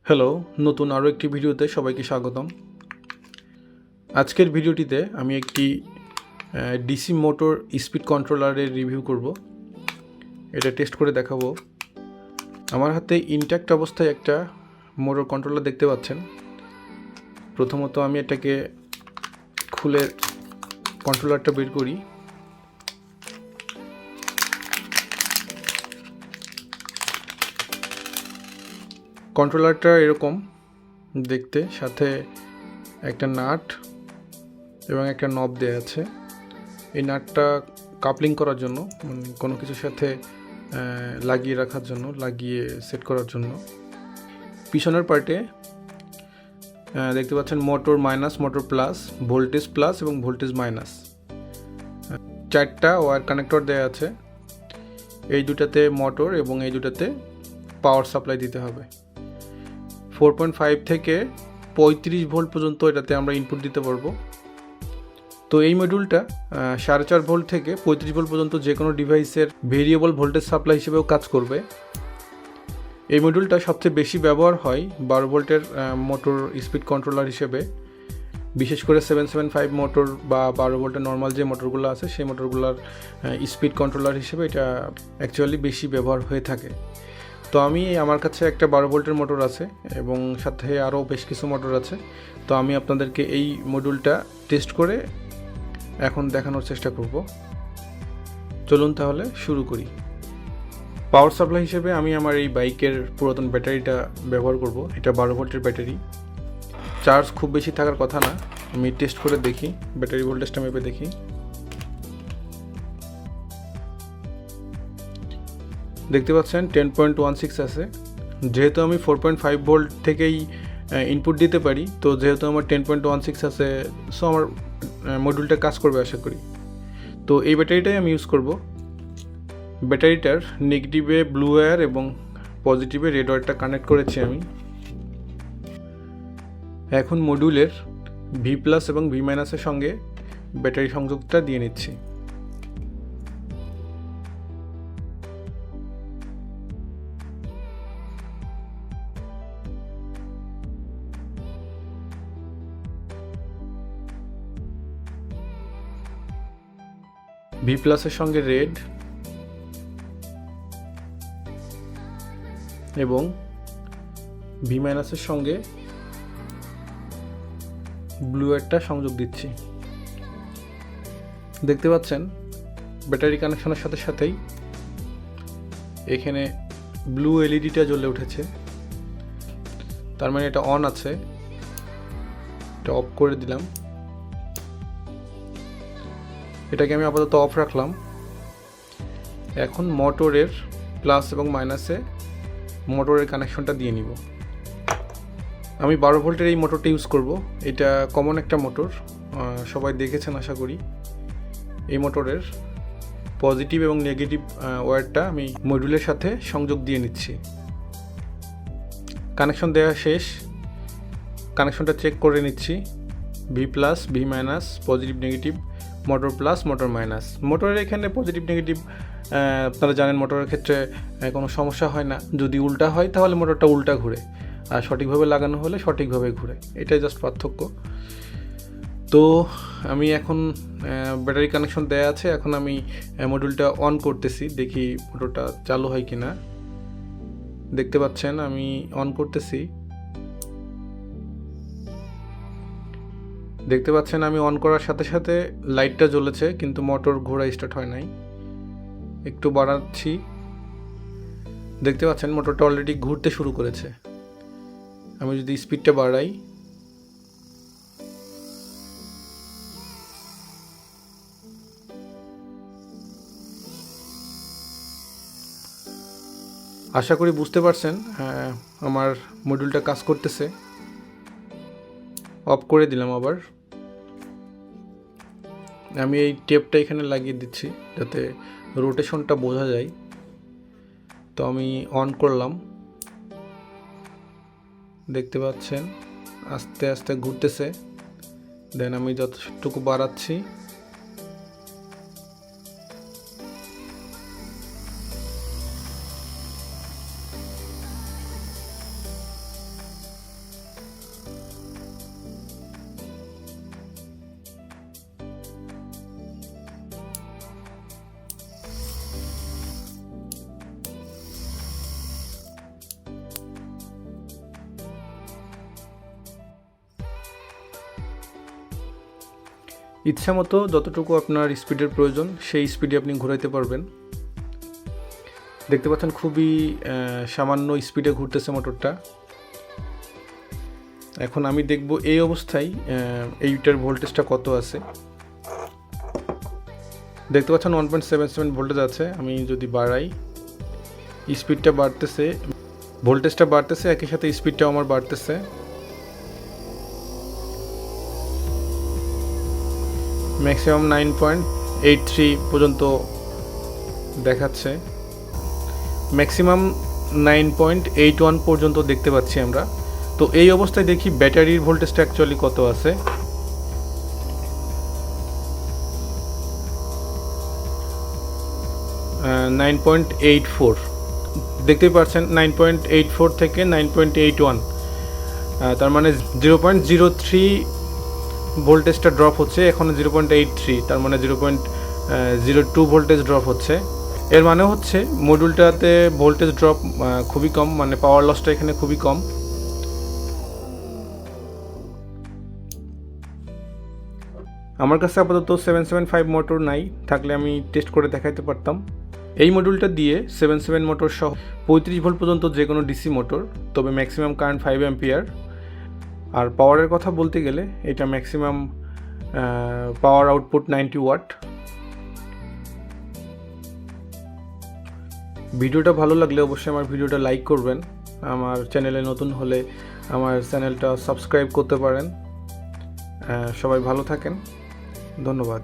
Hello, নতুন আরও একটি ভিডিওতে সবাইকে স্বাগতম। আজকের ভিডিওটিতে আমি একটি ডিসি মোটর স্পিড কন্ট্রোলারের রিভিউ করব। এটা টেস্ট করে দেখাবো। আমার হাতে ইনট্যাক্ট অবস্থায় একটা মোটর কন্ট্রোলার দেখতে পাচ্ছেন। প্রথমত আমি এটাকে খুলে কন্ট্রোলারটা বের করি। কন্ট্রোলারটা এরকম দেখতে, সাথে একটা নাট এবং একটা নব দেওয়া আছে। এই নাটটা কাপলিং করার জন্য, মানে কোনো কিছুর সাথে লাগিয়ে রাখার জন্য, লাগিয়ে সেট করার জন্য। পিছনের পার্টে দেখতে পাচ্ছেন motor minus, motor plus, voltage plus এবং ভোল্টেজ মাইনাস। 4টা ওয়্যার কানেক্টর দেওয়া আছে। এই দুটাতে মোটর এবং এই দুটাতে পাওয়ার সাপ্লাই দিতে হবে। 4.5 থেকে 35 ভোল্ট পর্যন্ত এটাতে আমরা ইনপুট দিতে পারবো। তো এই মডিউলটা 4.5 ভোল্ট থেকে 35 ভোল্ট পর্যন্ত যে কোনো ডিভাইসের ভেরিয়েবল ভোল্টেজ সাপ্লাই হিসেবেও কাজ করবে। এই মডিউলটা সবচেয়ে বেশি ব্যবহার হয় 12 ভোল্টের মোটর স্পিড কন্ট্রোলার হিসেবে, বিশেষ করে 775 মোটর বা 12 ভোল্টের নর্মাল যে মোটরগুলো আছে সেই মোটরগুলোর স্পিড কন্ট্রোলার হিসেবে এটা অ্যাকচুয়ালি বেশি ব্যবহার হয়ে থাকে। তো আমার কাছে একটা 12 ভোল্টের মোটর আছে এবং সাথে আরও বেশ কিছু মোটর আছে। তো আমি আপনাদেরকে এই মডিউলটা টেস্ট করে এখন দেখানোর চেষ্টা করব। চলুন তাহলে শুরু করি। পাওয়ার সাপ্লাই হিসেবে আমি আমার এই বাইকের পুরাতন ব্যাটারিটা ব্যবহার করব। এটা 12 ভোল্টের ব্যাটারি। চার্জ খুব বেশি থাকার কথা না। আমি টেস্ট করে দেখি, ব্যাটারি ভোল্টেজটা মেপে দেখি। দেখতে পাচ্ছেন 10.16 আছে। যেহেতু আমি 4.5 ভোল্ট থেকেই ইনপুট দিতে পারি, তো যেহেতু আমার 10.16 আছে, সো আমার মডিউলটা কাজ করবে আশা করি। তো এই ব্যাটারিটাই আমি ইউজ করব। ব্যাটারিটার নেগেটিভে ব্লু ওয়্যার এবং পজিটিভে রেড ওয়্যারটা কানেক্ট করেছি আমি। এখন মডিউলের ভি প্লাস এবং ভি মাইনাসের সঙ্গে ব্যাটারি সংযোগটা দিয়ে নিচ্ছি। ভি প্লাসের সঙ্গে রেড এবং ভি মাইনাসের সঙ্গে ব্লু একটা সংযোগ দিচ্ছি। দেখতে পাচ্ছেন ব্যাটারি কানেকশনের সাথে সাথেই এখানে ব্লু এলইডিটা জ্বলে উঠেছে। তার মানে এটা অন আছে। এটা অফ করে দিলাম। এটাকে আমি আপাতত অফ রাখলাম। এখন মোটরের প্লাস এবং মাইনাসে মোটরের কানেকশনটা দিয়ে নিব। আমি 12 ভোল্টের এই মোটরটা ইউজ করব। এটা কমন একটা মোটর, সবাই দেখেছেন আশা করি। এই মোটরের পজিটিভ এবং নেগেটিভ ওয়্যারটা আমি মডিউলের সাথে সংযোগ দিয়ে নিচ্ছি। কানেকশন দেওয়া শেষ। কানেকশনটা চেক করে নিচ্ছি। V plus, V minus, positive negative, motor plus, motor minus. মোটরের এখানে পজিটিভ নেগেটিভ আপনারা জানেন মোটরের ক্ষেত্রে কোনো সমস্যা হয় না। যদি উল্টা হয় তাহলে মোটরটা উল্টা ঘুরে, আর সঠিকভাবে লাগানো হলে সঠিকভাবে ঘুরে। এটাই জাস্ট পার্থক্য। তো আমি এখন ব্যাটারি কানেকশন দেওয়া আছে। এখন আমি মডিউলটা অন করতেছি, দেখি মোটরটা চালু হয় কিনা। দেখতে পাচ্ছেন আমি অন করতেছি। দেখতে পাচ্ছেন আমি অন করার সাথে সাথে লাইটটা জ্বলেছে, কিন্তু মোটর ঘোরা স্টার্ট হয় নাই। একটু বাড়াচ্ছি। দেখতে পাচ্ছেন মোটরটা অলরেডি ঘুরতে শুরু করেছে। আমি যদি স্পিডটা বাড়াই, আশা করি বুঝতে পারছেন আমার মডিউলটা কাজ করতেছে। অফ করে দিলাম আবার। আমি এই টেপটা এখানে লাগিয়ে দিচ্ছি যাতে রোটেশনটা বোঝা যায়। তো আমি অন করলাম। দেখতে পাচ্ছেন আস্তে আস্তে ঘুরতেছে। দেন আমি যতটুকু বাড়াচ্ছি, ইচ্ছা মতো যতটুকু আপনার স্পিডের প্রয়োজন সেই স্পিডে আপনি ঘোরাইতে পারবেন। দেখতে পাচ্ছেন খুবই সামান্য স্পিডে ঘুরতেছে মোটরটা। এখন আমি দেখব এই অবস্থায় এইটার ভোল্টেজটা কত আছে। দেখতে পাচ্ছেন 1.77 ভোল্টেজ আছে। আমি যদি বাড়াই, স্পিডটা বাড়তেছে, ভোল্টেজটা বাড়তেছে, একই সাথে স্পিডটাও আমার বাড়তেছে। ম্যাক্সিমাম 9.83 পর্যন্ত দেখাচ্ছে, ম্যাক্সিমাম 9.81 পর্যন্ত দেখতে পাচ্ছি আমরা। তো এই অবস্থায় দেখি ব্যাটারির ভোল্টেজটা অ্যাকচুয়ালি কত আছে। নাইন 9.84 দেখতেই পাচ্ছেন, 9.84 থেকে 9.81, তার মানে 0.03 ভোল্টেজটা ড্রপ হচ্ছে। এখন 0.83, তার মানে 0.02 ভোল্টেজ ড্রপ হচ্ছে। এর মানে হচ্ছে মডিউলটাতে ভোল্টেজ ড্রপ খুবই কম, মানে পাওয়ার লসটা এখানে খুবই কম। আমার কাছে আপাতত 775 মোটর নাই, থাকলে আমি টেস্ট করে দেখাইতে পারতাম। এই মডিউলটা দিয়ে 77 মোটর সহ 35 ভোল্ট পর্যন্ত যে কোনো ডিসি মোটর, তবে ম্যাক্সিমাম কারেন্ট 5 অ্যাম্পিয়ার। আর পাওয়ারের কথা বলতে গেলে এটা ম্যাক্সিমাম পাওয়ার আউটপুট 90 ওয়াট। ভিডিওটা ভালো লাগলে অবশ্যই আমার ভিডিওটা লাইক করবেন। আমার চ্যানেলে নতুন হলে আমার চ্যানেলটা সাবস্ক্রাইব করতে পারেন। সবাই ভালো থাকেন, ধন্যবাদ।